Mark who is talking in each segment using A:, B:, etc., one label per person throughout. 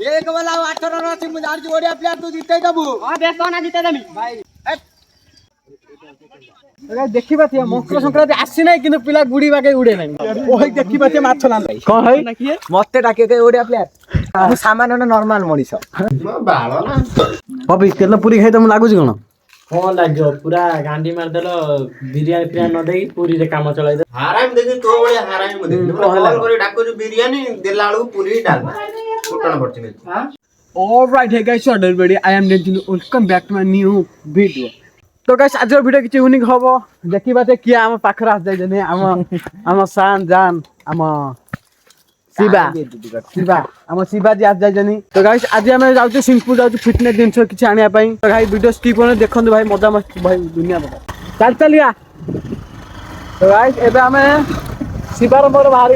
A: एक वाला 18 रन अछि मुझे आज ओडिया प्लेयर तू जीते दबु हां बेस ना जीते दमी भाई अरे देखि बातिया मकर संक्रांति आसी नै किनु पिला गुडी बाके उडे नै ओही देखि बातिया माछ लान भाई कोन है मते डाके के ओडिया प्लेयर मु सामान्य नॉर्मल मनिस बाळ ना पपी केतना पूरी खाइ तम लागु छी कोन कोन लाग्यो पूरा गांडी मार देलो बिरयानी प्रिया न देई पूरी रे काम चलाई दे हाराम देखि तो बळे हाराम मते कॉल करे डाको बिरयानी देला आलू पूरी डाल फुटण पड़छ नै हां alright hey guys everybody I am Dentin welcome back to my new video तो गाइस आज वीडियो किछ यूनिक हबो देखिबाते कि हम पाखर आस जाय जने हम शान जान हम शिवा हम शिवा जी आज जाय जनी तो गाइस आज हम जाउ सिंपल जाउ फिटनेस दिन किछ आनिया पई तो भाई वीडियो स्किप होने देखंदु भाई मजा मस्त भाई दुनिया बता चल चलिया तो गाइस एबे हम शिवा मोर बाहर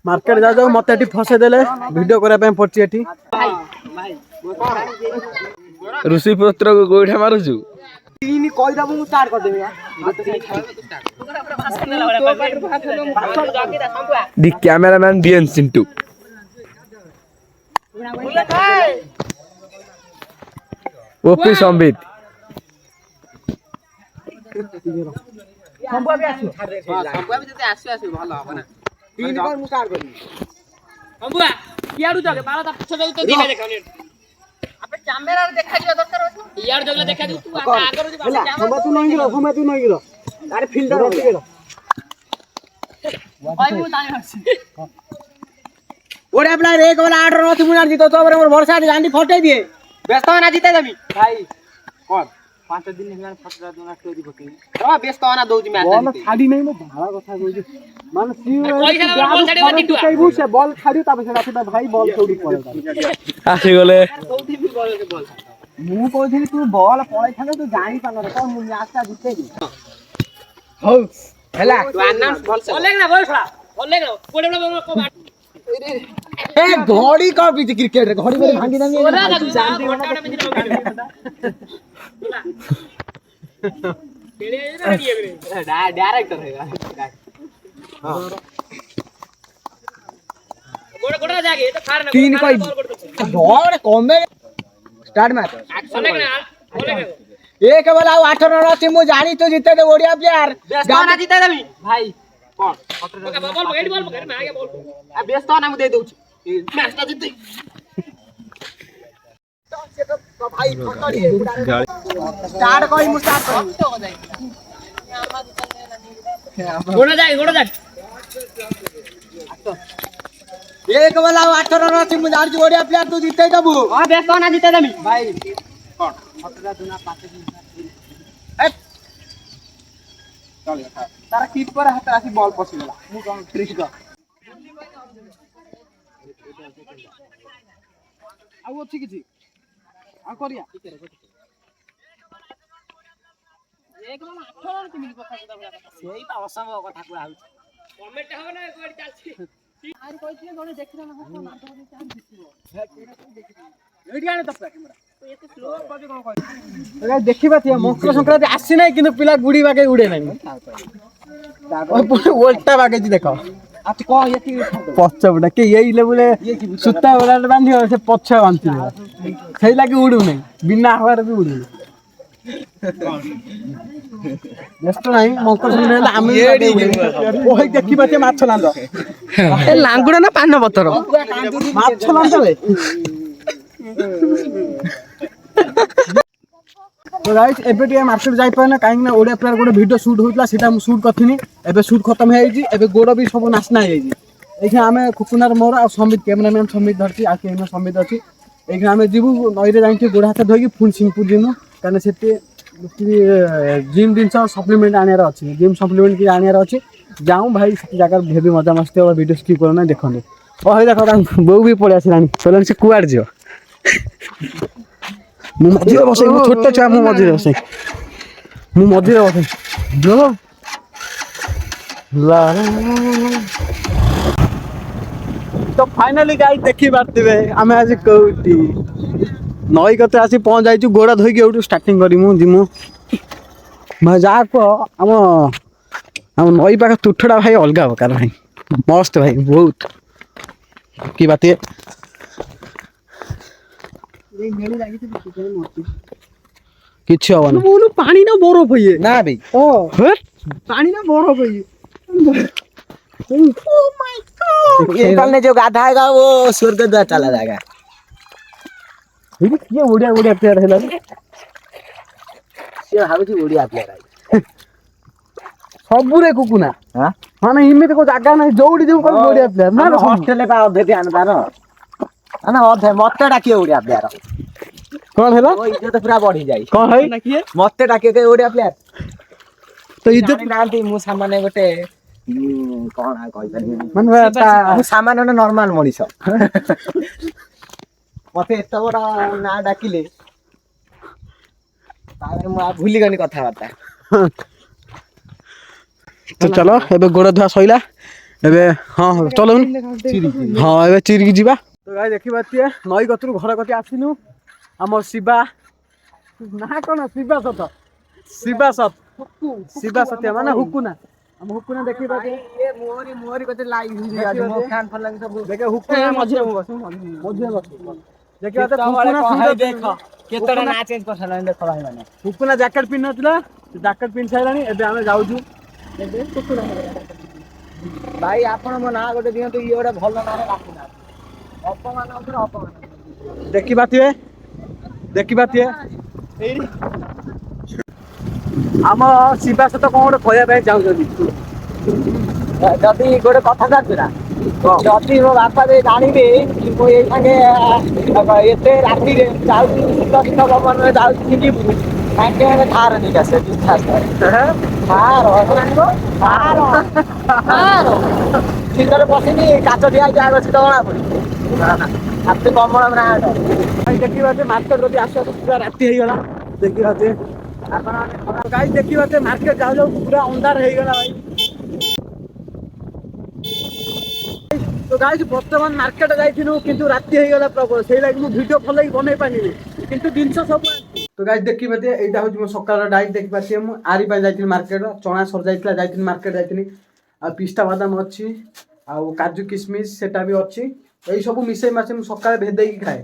A: मार्केट जा जाओ मते एटी फसे देले वीडियो करे पे पड़ची एटी भाई ऋषि पुत्र को गोइठा मारुछु तीन कहि दबु मु स्टार्ट कर देबे दी cameraman BN Sintu OP Sambit Sambua भी आसु संबुआ भी जते आसु भलो हो ना तीन बार मु स्टार्ट करनी संबुआ कियाडू जगे बाला ता पछ जाउ तो दिने देखानी अबे कैमरा रे देखा दियो दरकार होछ यार जगले देखा दियो तू आगर जे बाला संबुआ तू नहीं गिरो अरे फील्डर हो गेलो भाई मु तानी हसी ओरे अपना एक वाला 8 रन तू मुनार जीतो तो मोर भरोसा गांडी फटे दिए व्यस्त ना जीते दबी भाई कोन 5 दिन हेला फटरा दोना स्टोरी पके रा व्यस्त ना दोजी मैच बॉल छाडी नहीं मो भाला कथा कोइ मान सी बॉल छाडी बनी तू कइबू से बॉल छाडी ता बसे राखी भाई बॉल छोड़ी पड़े आसी गले सौथि भी बॉल के बॉल मु कहथि तू बॉल पळै थाने तू जानी पान रे कोन मु मैच ता जीते दी हो हेला तू अनाउंस बॉल से बोलेग ना बोल छोड़ा बोलेग ना कोडे बड़ा को ए घोड़ी का बीच क्रिकेट रे घोड़ी में भांगी दानी डायरेक्टर है हां गोड़ा गोड़ा जाके तो फाड़ ना तीन कोई बॉल कम में स्टार्ट मैच बोलेग ना एक वाला 18 रन अछि मु जानी तो जीते दे ओडिया प्लेयर गाना जीते देबी भाई कोन बॉल हेड बॉल पकड़ में आ गया बॉल आ व्यस्त ना मु दे दउ छी मैच ता जीते तो भाई पकड़ी स्टार्ट कोई मु स्टार्ट कर गोड़ा जा एक वाला 18 रन अछि मु जानी ओडिया प्लेयर तू जीते दबु हां व्यस्त ना जीते देबी भाई कोन 18 दुना 5 दिन ए चल तारा कीपर हाथ राखी बॉल पसी गेला मु कोन ट्रिक का आउ अछि किछि आ करिया एक मन 18 किमी कथा सेही त असंभव कथा को आउ कमेंट हो ना कोइ चलछि आर कहिथिले गने देखिना ना मारतो चांस दिसिबो एडी आने तप कैमरा एते स्लो बजे कोन कहि अरे देखिबा थिया मकर संक्रांति आसी नै किनु पिला गुडी बाके उडे नै उल्टा बाके जी देखो आज को यति पछबडा के यही लेबुले सुत्ता वाला बांधियो से पछ बांधि सही लागे उडू नै बिना हवार भी उडू नेक्स्ट नाही मकर संक्रांति आमे ओही देखिबा थिया माछ लांदो ए लांगुडा ना पान बतर माछ लांदो बे तो गाइस एबे टिया मार्केट जाई पाना काहे ना ओडिया प्लेयर गोटे वीडियो शूट होतला सेटा हम शूट करथिनी एबे शूट खत्म हे जी एबे गोड़ भी सब नाचना हे जी एखा हमें खुकुनार मोर आ समित कैमरामैन समित धरती आ केना समित अछि एखा हमें जीवु नई रे जाई गोड़ हाथ धोई फुल सिंपुल जिमु काने सेते जिम दिन सप्लीमेंट आनियार अछि जिम सप्लीमेंट की आनियार अछि जाऊ भाई से जगह भेबी मजा मस्ती और वीडियो स्किप करना देखंदे ओ हे देखो बौ भी पळे आसिलानी चलन से कुआड जियो मु मझिरे बसे मु छोटे छा मु मझिरे बसे जो ला तो फाइनली गाइस देखि बारतिबे हमें आज कोठी नई कते आसी पहुंच जाइछु गोड़ा धोई के उठू स्टार्टिंग करिमु दिमु मजाक को हम नई पाख तुठड़ा भाई अलगा बकार भाई मस्त भाई बहुत
B: কি বাতি କିଛି ହବନି
A: ପାଣି ନା ବରଫ ଇଏ
B: ନା ବେ
A: ପାଣି ନା ବରଫ ଇଏ
B: ये ने जो गाधा है वो स्वर्ग द्वार चला जाएगा
A: କିଏ ଓଡିଆ ଓଡିଆ ପ୍ଲେୟାର ହେଲା
B: ସେ ଭାବୁଛି ଓଡିଆ ପ୍ଲେୟାର
A: ସବୁରେ କୁକୁନା
B: ହାଁ
A: ମାନେ ଏମିତି କୋଉ ଜାଗା ନାହିଁ ଯୋଉଠି ଯିବୁ କହିବୁ ଓଡିଆ ପ୍ଲେୟାର ନା
B: ହଷ୍ଟେଲ ପା ଅଧେ ଧ୍ୟାନ ତାର ନା ଅଧେ ମତେ ଡାକିଏ ଓଡିଆ ପ୍ଲେୟାର
A: କଣ ହେଲା
B: ଓ ଇଜ୍ଜତ ପୁରା ବଢି ଯାଇ
A: କଣ ହେଇ
B: ମତେ ଡାକିଏ କେ ଓଡିଆ ପ୍ଲେୟାର
A: ତ ଇଜ୍ଜତ
B: ନାହାନ୍ତି ମୁଁ ସାମାନ୍ୟ ଗୋଟେ କଣ ଆଉ କହିପାରିବି
A: ମାନେ
B: ମୁଁ ସାମାନ୍ୟ ଗୋଟେ ନର୍ମାଲ ମଣିଷ ମତେ ଏତେ ବଡ ନା ଡାକିଲେ ତାପରେ ମୁଁ ଆଉ ଭୁଲିଗନି କଥାବାର୍ତ୍ତା
A: ତ ଚାଲ ଏବେ ଗୋଡ ଧୁଆ ସଇଲା ଏବେ ହଁ ଚଲ ହଁ ଏବେ ଚିରିକି ଯିବା ତ ଗାଈ ଦେଖିବା ଟିକେ ନଈ କତରୁ ଘର କତି ଆସିନୁ ଆମ ଶିବା ନା କଣ ଶିବା ସତ ମାନେ ହୁକୁନା ଆମ ହୁକୁନା ଦେଖିବା
B: ମୋରି କତେ ଲାଇଭ ମୋ ଫ୍ୟାନ ଫଲୋଇଂ ସବୁ
A: ଦେଖିବା ହୁକୁନା ମଝିରେ ଦେଖିବା
B: କେତେଟା ନା ଚେଞ୍ଜ କରିସାରିଲାଣି ଦେଖ ଭାଇ ମାନେ
A: ହୁକୁନା ଜ୍ୟାକେଟ ପିନ୍ଧି ନଥିଲା ଜ୍ୟାକେଟ ପିନ୍ଧି ସାରିଲାଣି ଏବେ ଆମେ ଯାଉଛୁ
B: ଭାଇ ଆପଣ ମୋ ନାଁ ଗୋଟେ ଦିଅନ୍ତୁ ଇଏ ଗୋଟେ ଭଲ ନାଁରେ ଡାକୁନାହାନ୍ତି ଅପମାନ ଉପରେ ଅପମାନ
A: ଦେଖିବା ଟିକେ ଏଇଠି ଆମ ଶିବା ସହିତ କଣ ଗୋଟେ କହିବା ପାଇଁ ଚାହୁଁଛନ୍ତି
B: ଯଦି ଗୋଟେ କଥା ଜାଣିଛୁ ନା ଯଦି ମୋ ବାପା ବି ଜାଣିବେ ମୁଁ ଏଇ ସାଙ୍ଗେ ଏତେ ରାତିରେ ଯାଉଛି ଶୀତ ପବନରେ ଯାଉଛି ଯିବୁ ତାଙ୍କେ ଥାର ନେଇକି ଆସିବେ ଶୀତରେ ବସିନି କାଚ ଠିଆ ହେଇକି ଆଗ ଶୀତ ଜଣା ପଡିବ ହାତ କମଳ ବ୍ରାଣ୍ଡ
A: ଦେଖିବା ମାର୍କେଟ ଯଦି ଆସୁ ଆସୁ ପୁରା ରାତି ହେଇଗଲା ଦେଖିବା ଗାଈ ଦେଖିବା ମାର୍କେଟ ଯାଉ ଯାଉ ପୁରା ଅନ୍ଧାର ହେଇଗଲା ଭାଇ ତ ଗାଈ ବର୍ତ୍ତମାନ ମାର୍କେଟ ଯାଇଥିଲୁ କିନ୍ତୁ ରାତି ହେଇଗଲା ପ୍ରବଳ ସେଇ ଲାଗି ମୁଁ ଭିଡିଓ ଭଲକି ବନେଇ ପାରିବି କିନ୍ତୁ ଜିନିଷ ସବୁ ତ ଗାଈ ଦେଖିବା ଏଇଟା ହଉଛି ମୋ ସକାଳ ଡାଇଟ୍ ଦେଖିପାରୁଥିବେ ମୁଁ ଆରି ପାଇଁ ଯାଇଥିଲି ମାର୍କେଟ ଚଣା ସର ଯାଇଥିଲି ମାର୍କେଟ ଯାଇଥିଲି ଆଉ ପିସ୍ତା ବାଦାମ ଅଛି ଆଉ କାଜୁ କିସମିସ ସେଟା ବି ଅଛି ଏଇ ସବୁ ମିଶେଇ ମାସେ ମୁଁ ସକାଳେ ଭେଦେଇକି ଖାଏ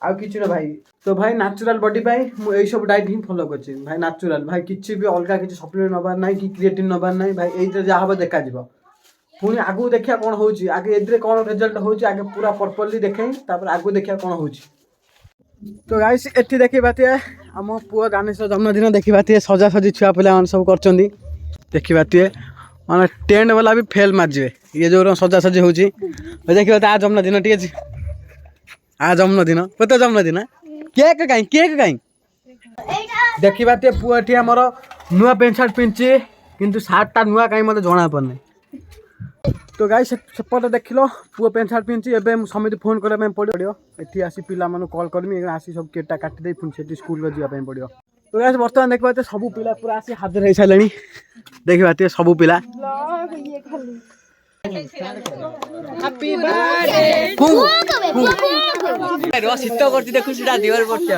A: ଆଉ କିଛି ନା ଭାଇ ତ ଭାଇ ନ୍ୟାଚୁରାଲ ବଡି ପାଇଁ ମୁଁ ଏଇ ସବୁ ଡାଏଟ୍ ହିଁ ଫଲୋ କରିଛି ଭାଇ ନ୍ୟାଚୁରାଲ ଭାଇ କିଛି ବି ଅଲଗା କିଛି ସପ୍ଲିମେଣ୍ଟ ନବାର ନାହିଁ କି କ୍ରିଏଟିନ୍ ନବାର ନାହିଁ ଭାଇ ଏଇଥିରେ ଯାହା ହବ ଦେଖାଯିବ ପୁଣି ଆଗକୁ ଦେଖିବା କ'ଣ ହଉଛି ଆଗେ ଏଥିରେ କ'ଣ ରେଜଲ୍ଟ ହଉଛି ଆଗେ ପୁରା ପ୍ରପରଲି ଦେଖେଇ ତାପରେ ଆଗକୁ ଦେଖିବା କ'ଣ ହଉଛି ତ ଗାଇସ୍ ଏଠି ଦେଖିବା ଆମ ପୁଅ ଦାନେଶ ଜନ୍ମଦିନ ଦେଖିବା ସଜାସଜି ଛୁଆ ପିଲାମାନେ ସବୁ କରିଛନ୍ତି ଦେଖିବା ମାନେ ଟେଣ୍ଟ ବାଲା ବି ଫେଲ୍ ମାରିଯିବେ ଇଏ ଯୋଉ ସଜାସଜି ହଉଛି ଦେଖିବା ଆ ଜନ୍ମଦିନ ଟିକେ ଆ ଜନ୍ମଦିନ କେତେ ଜନ୍ମଦିନ କେକ୍ କାଇଁ ଦେଖିବା ପୁଅ ଏଠି ଆମର ନୂଆ ପ୍ୟାଣ୍ଟ ସାର୍ଟ ପିନ୍ଧିଛି କିନ୍ତୁ ସାର୍ଟଟା ନୂଆ କାହିଁ ମୋତେ ଜଣା ପଡ଼ୁନି ତ ଗାଈ ସେପଟେ ଦେଖିଲ ପୁଅ ପ୍ୟାଣ୍ଟ ସାର୍ଟ ପିନ୍ଧିଛି ଏବେ ମୁଁ ସମିତି ଫୋନ୍ କରିବା ପାଇଁ ପଡ଼ିବ ଏଠି ଆସି ପିଲାମାନଙ୍କୁ କଲ୍ କରିବି ଆସି ସବୁ କେକ୍ଟା କାଟିଦେଇ ପୁଣି ସେଠି ସ୍କୁଲରେ ଯିବା ପାଇଁ ପଡ଼ିବ ତ ଗାଈ ବର୍ତ୍ତମାନ ଦେଖିବା ସବୁ ପିଲା ପୁରା ଆସି ହାଜର ହେଇସାରିଲେଣି ଦେଖିବା ସବୁ ପିଲା
B: ଶୀତ କରୁଛି ଦେଖୁ ସେଟା ଦିଗରେ ପଡୁଛି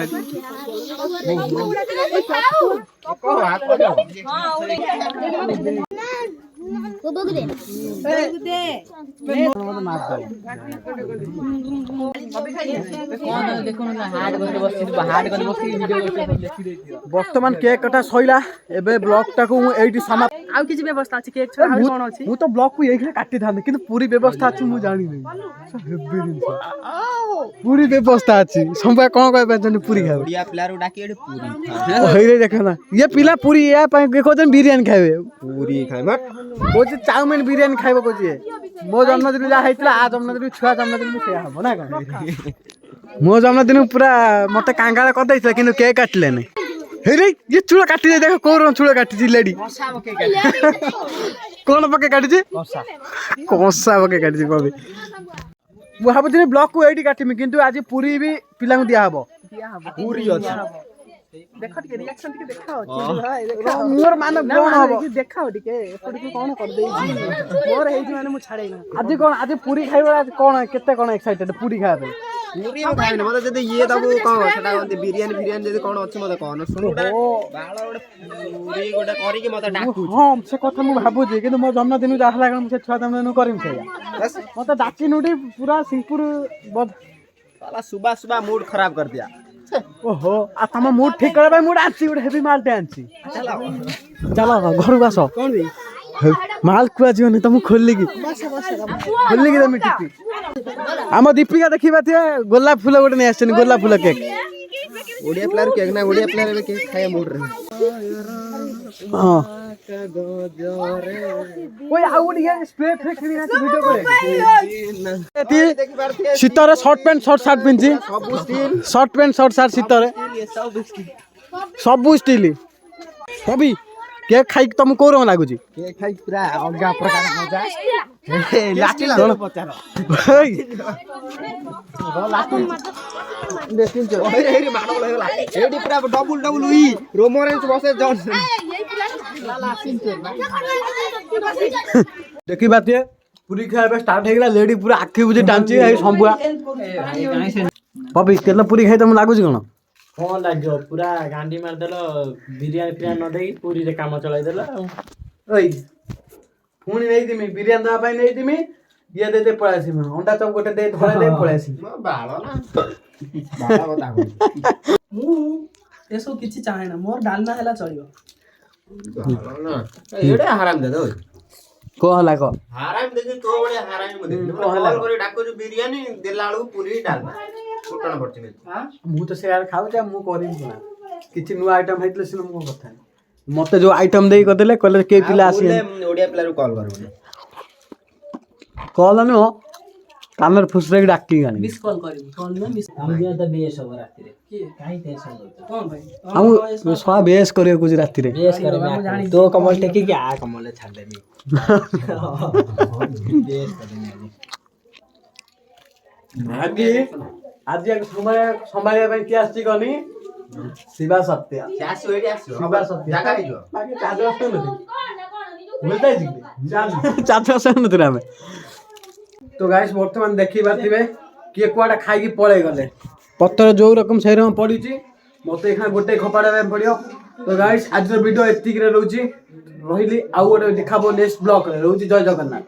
A: ବର୍ତ୍ତମାନ କେକ୍ କଟା ସଇଲା ଏବେ ବ୍ଲଗ ଟାକୁ ମୁଁ ଏଇଠି
C: ଆଉ କିଛି ବ୍ୟବସ୍ଥା ଅଛି କେକ୍ ଛଡା ଆଉ କଣ ଅଛି
A: ମୁଁ ତ ବ୍ଲଗ କୁ ଏଇଠି କାଟିଥାନ୍ତି କିନ୍ତୁ ପୁରୀ ବ୍ୟବସ୍ଥା ଅଛି ମୁଁ ଜାଣିନି ପୁରୀ ବ୍ୟବସ୍ଥା ଅଛି ସମ୍ଭୟ କ'ଣ କହିପାରୁଛନ୍ତି ପୁରୀ ଖାଇବ ଦେଖ ନା ଇଏ ପିଲା ପୁରୀ ୟା ପାଇଁ କହୁଛନ୍ତି ବିରିୟାନୀ ଖାଇବେ ପୁରୀ ଖାଇବେ କହୁଛି ଚାଉମିନ ବିରିୟାନୀ ଖାଇବ କହୁଛି ମୋ ଜନ୍ମଦିନ ଯାହା ହେଇଥିଲା ଆ ଜନ୍ମଦିନ ଛୁଆ ଜନ୍ମଦିନ ସେଇଆ ହବ ନା କଣ ମୋ ଜନ୍ମଦିନ ପୁରା ମତେ କାଙ୍ଗାଳ କରିଦେଇଥିଲା କିନ୍ତୁ କେକ୍ କାଟିଲେନି ହେଇରେ ଇଏ ଚୂଳ କାଟି ଯାଇ ଦେଖ କୋଉ ଚୂଳ କାଟିଛି ଲେଡି କଣ ପକେଇ କାଟିଛି କଂସା ପକେଇ କାଟିଛି କବି ମୁଁ ଭାବୁଥିଲି ବ୍ଲଗ କୁ ଏଇଠି କାଟିମି କିନ୍ତୁ ଆଜି ପୁରୀ ବି ପିଲାଙ୍କୁ ଦିଆହବ ପୁରୀ ଅଛି
C: ଦେଖ ଟିକେ ରିଆକ୍ସନ ଟିକେ ଦେଖାଅ
A: ମୋର ମାନେ କଣ ହବ
C: ଦେଖାଅ ଟିକେ ଏପଟକୁ କଣ କରିଦେଇଛି ମୋର ହେଇଛି ମାନେ ମୁଁ ଛାଡେଇ ନା
A: ଆଜି ପୁରୀ ଖାଇବ ଆଜି କଣ କେତେ କଣ ଏକ୍ସାଇଟେଡ ପୁରୀ ଖାଇବା ପାଇଁ ପୁରୀ ମୁଁ ଖାଇବିନି ମତେ ଯଦି ଇଏ ଦବୁ କଣ ସେଟା କହନ୍ତି ବିରିୟାନୀ ଫିରିୟାନୀ ଯଦି କଣ ଅଛି ମତେ କହନ ଶୁଣୁ ଗୋଟେ ବାଳ ଗୋଟେ ପୁରୀ ଗୋଟେ କରିକି ମତେ ଡାକୁଛି
B: ହଁ ସେ କଥା ମୁଁ ଭାବୁଛି କିନ୍ତୁ ମୋ ଜନ୍ମଦିନ ଯାହା ହେଲା ମୁଁ ସେ ଛୁଆ ଜନ୍ମଦିନ କରିବି ସେଇଆ ମତେ ଡାକିନୁଟି ପୁରା ସିମ୍ପୁଲ
A: साला सुबह सुबह मूड खराब कर दिया
B: ଓହୋ ଆଉ ତମ ମୁଡ୍ ଠିକ କରିବା ପାଇଁ ମୁଁ ଆଣିଛି ଗୋଟେ ହେଭି ମାଲଟେ ଆଣିଛି ଚାଲ ଘରକୁ ଆସ ମାଲ କୁହାଯିବନି ତମକୁ ଖୋଲିକି ତମେ ଟିପି ଆମ ଦୀପିକା ଦେଖିବା ଗୋଲାପ ଫୁଲ ଗୋଟେ ନେଇ ଆସିଛନ୍ତି ଗୋଲାପ ଫୁଲ କେକ୍
A: ओडिया प्लेयर केक ना ओडिया प्लेयर में केक खाया मूड रहे
B: ହଁ ওই ଆଉ ଗୋଟେ ସ୍ପ୍ରେ ଫ୍ରେ କିଣି ଆସି ଭିଡିଓ করে শীতরে শর্ট প্যান্ট শর্ট শার্ট পিনছি শর্ট প্যান্ট শর্ট শার্ট শীতরে ସବୁ ଷ୍ଟିଲ କବି କେକ୍ ଖାଇକି ତମକୁ କୋଉ ରକମ ଲାଗୁଛି
A: केक खाई पूरा अलगा प्रकार मजा लाठी ला पचार देखिन जो ओरे हेरी माडो लागला एडी पूरा डबल डबल हुई रोमोरेंस बसे जॉन
B: देखी बात पूरी खाଇବା स्टार्ट ହେଇଗଲା ଲେଡି ପୁରା ଆଖି ବୁଜି ଟାଞ୍ଚି ଏଇ ସମ୍ବୁଆ ପବି ତେଲ ପୁରୀ ଖାଇ ତମକୁ ଲାଗୁଛି କଣ
D: କଣ ଲାଗିବ ପୁରା ଗାଣ୍ଡି ମାରିଦେଲ ବିରିୟାନୀ ଫିରିୟାନୀ ନ ଦେଇକି ପୁରୀରେ କାମ ଚଳାଇଦେଲ ଆଉ
B: ଓଇ ପୁଣି ନେଇଥିମି ବିରିୟାନୀ ଦେବା ପାଇଁ ନେଇଥିମି ଇଏ ଦେଇ ଦେଇ ପଳେଇ ଆସିମି ଅଣ୍ଡା ଚପ ଗୋଟେ ଦେଇ ଧରେଇ ଦେଇ ପଳେଇ ଆସିମି
A: बाळ ना बाळ बता
C: ମୁଁ ଏସବୁ କିଛି ଚାହେଁ ନା ମୋର ଡାଲମା ହେଲା ଚଳିବ
A: ना एडे हराम दे दो
B: କଣ ହେଲା କହ
A: हराम दे तो बड़े हराम मते कॉल करी डाको जो बिरयानी देला आलू पूरी डालमा फुटण पड़छ
B: ମୁଁ ତ ସେଇଆ ଖାଉଛି ଆଉ ମୁଁ କରିବି କଣ କିଛି ନୂଆ ଆଇଟମ ହେଇଥିଲେ ସିନା ମୁଁ କଥା ମତେ ଯୋଉ ଆଇଟମ ଦେଇ କରିଦେଲେ କହିଲେ କେ ପିଲା ଆସିବେ
A: ओडिया प्लेयर को कॉल करू
B: କଲ ନୁହଁ କାନରେ ଫୁସରେକି ଡାକି ଗାଣି
C: ମିସ୍ କଲ୍ କରିବି କଲ୍ ନା ମିସ୍
D: ଆମ ଦିନ ତ ବେଶ ହବ ରାତିରେ କାହିଁ ଟେନସନ କରୁଛ
C: କଣ ଭାଇ
B: ଆଉ ଶଳା ବେଶ କରିବାକୁ କହୁଛି ରାତିରେ
D: ବେଶ କରିବି ତୋ କମଲ ଟେକିକି ଆ କମଲରେ ଛାଡିଦେବି ବେଶ କରିବି
B: ଆଜି ଆଜି ସମ୍ଭାଳିବା ପାଇଁ କିଏ ଆସିଛି କନି ଶିବା ସତ୍ୟା
A: आसो एडी आसो
B: ଶିବା ସତ୍ୟା
A: जागा हे जो
B: ବାକି ଚାର୍ଜ ଆସୁନଥିଲି ବୁଝିଯାଇଛି ଚାର୍ଜ ଆସୁନଥିଲେ ଆମେ ତ ଗାଇସ୍ ବର୍ତ୍ତମାନ ଦେଖି ପାରୁଥିବେ କିଏ କୁଆଡେ ଖାଇକି ପଳେଇ ଗଲେ ପତ୍ର ଯୋଉ ରକମ ସେଇ ରକମ ପଡିଛି ମତେ ଏখানে ଗୋଟେ ଖପାଡିବା ପାଇଁ ପଡିବ ତ ଗାଇସ୍ ଆଜିର ଭିଡିଓ ଏତିକିରେ ରହୁଛି ରହିଲି ଆଉ ଗୋଟେ ଦେଖାବো ନେକ୍ସଟ ବ୍ଲଗରେ ରହୁଛି ଜୟ ଜଗନ୍ନାଥ।